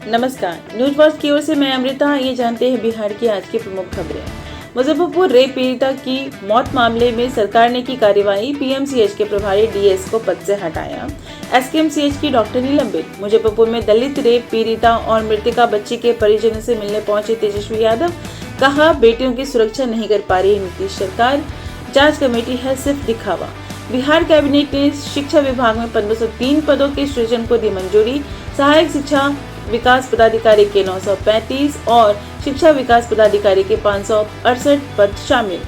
नमस्कार, news watch की ओर से मैं अमृता। ये जानते हैं बिहार की आज की प्रमुख खबरें। मुजफ्फरपुर रेप पीड़िता की मौत मामले में सरकार ने की कार्रवाई। पीएमसीएच के प्रभारी डीएस को पद से हटाया। एसकेएमसीएच की डॉक्टर निलंबित। मुजफ्फरपुर में दलित रेप पीड़िता और मृतका बच्ची के परिजनों से मिलने पहुंचे तेजस्वी यादव। कहा, बेटियों की सुरक्षा नहीं कर पा रही नीतीश सरकार, जांच कमेटी है सिर्फ दिखावा। बिहार कैबिनेट ने शिक्षा विभाग में 1503 पदों के सृजन को दी मंजूरी। सहायक शिक्षा विकास पदाधिकारी के 935 और शिक्षा विकास पदाधिकारी के 568 पद शामिल।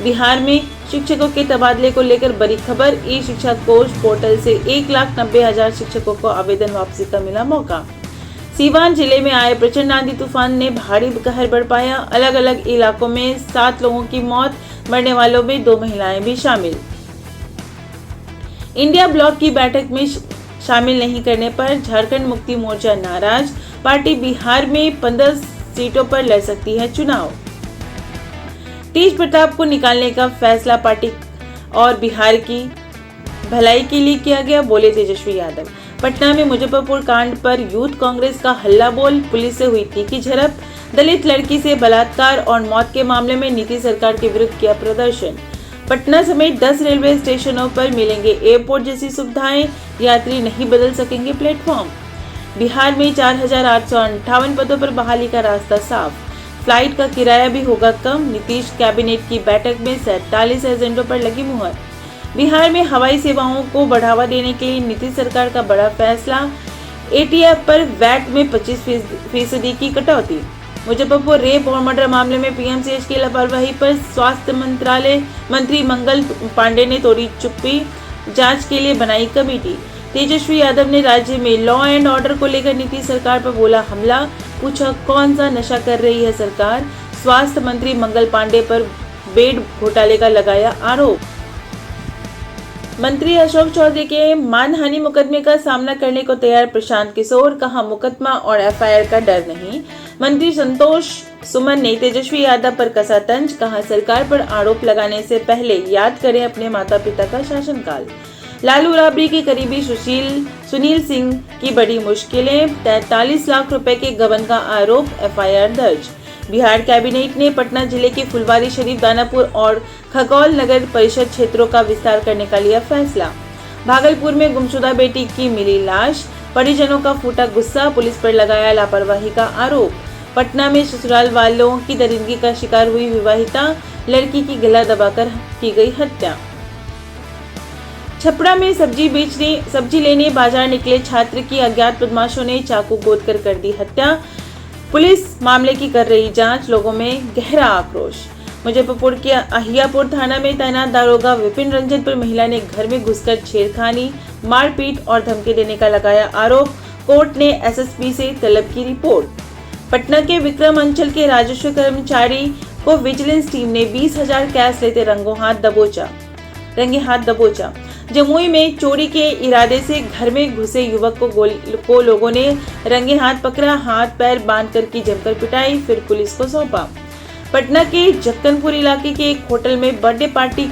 बिहार में शिक्षकों के तबादले को लेकर बड़ी खबर। ई शिक्षा कोष पोर्टल से 1,90,000 शिक्षकों को आवेदन वापसी का मिला मौका। सीवान जिले में आए प्रचंड आंधी तूफान ने भारी कहर बरपाया। अलग अलग इलाकों में 7 लोगों की मौत, मरने वालों में 2 महिलाएं भी शामिल। इंडिया ब्लॉक की बैठक में शामिल नहीं करने पर झारखंड मुक्ति मोर्चा नाराज। पार्टी बिहार में 15 सीटों पर लड़ सकती है चुनाव। तेज प्रताप को निकालने का फैसला पार्टी और बिहार की भलाई के लिए किया गया, बोले तेजस्वी यादव। पटना में मुजफ्फरपुर कांड पर यूथ कांग्रेस का हल्ला बोल, पुलिस से हुई तीखी झड़प। दलित लड़की से बलात्कार और मौत के मामले में नीतीश सरकार के विरुद्ध किया प्रदर्शन। पटना समेत 10 रेलवे स्टेशनों पर मिलेंगे एयरपोर्ट जैसी सुविधाएं, यात्री नहीं बदल सकेंगे प्लेटफॉर्म। बिहार में 4,858 पदों पर बहाली का रास्ता साफ। फ्लाइट का किराया भी होगा कम। नीतीश कैबिनेट की बैठक में 47 एजेंडों पर लगी मुहर। बिहार में हवाई सेवाओं को बढ़ावा देने के लिए नीतीश सरकार का बड़ा फैसला। एटीएफ पर वैट में 25% की कटौती। मुजफ्फरपुर रेप और मर्डर मामले में पीएमसीएच की लापरवाही पर स्वास्थ्य मंत्रालय मंत्री मंगल पांडे ने तोड़ी चुप्पी, जांच के लिए बनाई कमेटी। तेजस्वी यादव ने राज्य में लॉ एंड ऑर्डर को लेकर नीतीश सरकार पर बोला हमला, पूछा कौन सा नशा कर रही है सरकार। स्वास्थ्य मंत्री मंगल पांडे पर बेड घोटाले का लगाया आरोप। मंत्री अशोक चौधरी के मानहानि मुकदमे का सामना करने को तैयार प्रशांत किशोर। कहा, मुकदमा और एफआईआर का डर नहीं। मंत्री संतोष सुमन ने तेजस्वी यादव पर कसा तंज। कहा, सरकार पर आरोप लगाने से पहले याद करें अपने माता पिता का शासनकाल। लालू राबड़ी के करीबी सुनील सिंह की बड़ी मुश्किलें। 43 लाख रुपए के गबन का आरोप, एफआईआर दर्ज। बिहार कैबिनेट ने पटना जिले के फुलवारी शरीफ, दानापुर और खगौल नगर परिषद क्षेत्रों का विस्तार करने का लिया फैसला। भागलपुर में गुमशुदा बेटी की मिली लाश, परिजनों का फूटा गुस्सा, पुलिस पर लगाया लापरवाही का आरोप। पटना में ससुराल वालों की दरिंदगी का शिकार हुई विवाहिता, लड़की की गला दबाकर की गई हत्या। छपरा में सब्जी लेने बाजार निकले छात्र की अज्ञात बदमाशों ने चाकू गोद कर दी हत्या। पुलिस मामले की कर रही जांच, लोगों में गहरा आक्रोश। मुजफ्फरपुर के अहियापुर थाना में तैनात दारोगा विपिन रंजन पर महिला ने घर में घुसकर छेड़खानी, मारपीट और धमकी देने का लगाया आरोप। कोर्ट ने एसएसपी से तलब की रिपोर्ट। पटना के विक्रम अंचल के राजस्व कर्मचारी को विजिलेंस टीम ने 20,000 कैश लेते रंगे हाथ दबोचा। जमुई में चोरी के इरादे से घर में घुसे युवक को लोगों ने रंगे हाथ पकड़ा, हाथ पैर बांधकर की जमकर पिटाई, फिर पुलिस को सौंपा। पटना के जक्कनपुर इलाके के एक होटल में बर्थडे पार्टी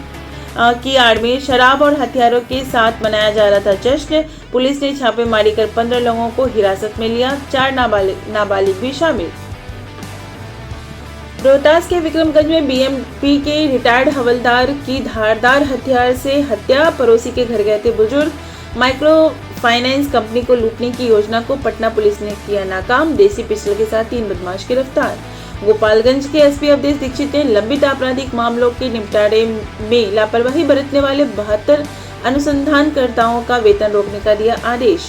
की आड़ में शराब और हथियारों के साथ मनाया जा रहा था जश्न। पुलिस ने छापेमारी कर 15 लोगों को हिरासत में लिया, 4 नाबालिग भी शामिल। रोहतास के विक्रमगंज में बीएमपी के रिटायर्ड हवलदार की धारदार हथियार से हत्या। पड़ोसी के घर गए थे बुजुर्ग। माइक्रो फाइनेंस कंपनी को लूटने की योजना को पटना पुलिस ने किया नाकाम। देसी पिस्टल के साथ 3 बदमाश गिरफ्तार। गोपालगंज के एसपी अवधेश दीक्षित ने लंबित आपराधिक मामलों के निपटारे में लापरवाही बरतने वाले 72 अनुसंधानकर्ताओं का वेतन रोकने का दिया आदेश।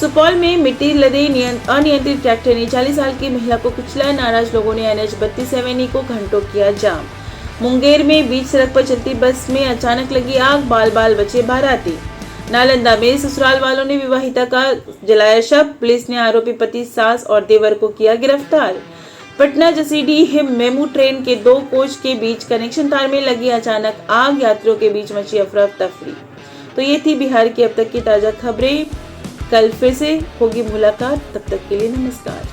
सुपौल में मिट्टी लदे अनियंत्रित ट्रैक्टर ने 40 साल की महिला को कुचला। नाराज लोगों ने NH 32 को घंटों किया जाम। मुंगेर में बीच सड़क पर चलती बस में अचानक लगी आग, बाल बचे बाराती। नालंदा में ससुराल वालों ने विवाहिता का जलाया शव। पुलिस ने आरोपी पति, सास और देवर को किया गिरफ्तार। पटना जसीडीह मेमू ट्रेन के 2 कोच के बीच कनेक्शन तार में लगी अचानक आग, यात्रियों के बीच मची अफरा तफरी। तो ये थी बिहार की अब तक की ताजा खबरें। कल फिर से होगी मुलाकात, तब तक के लिए नमस्कार।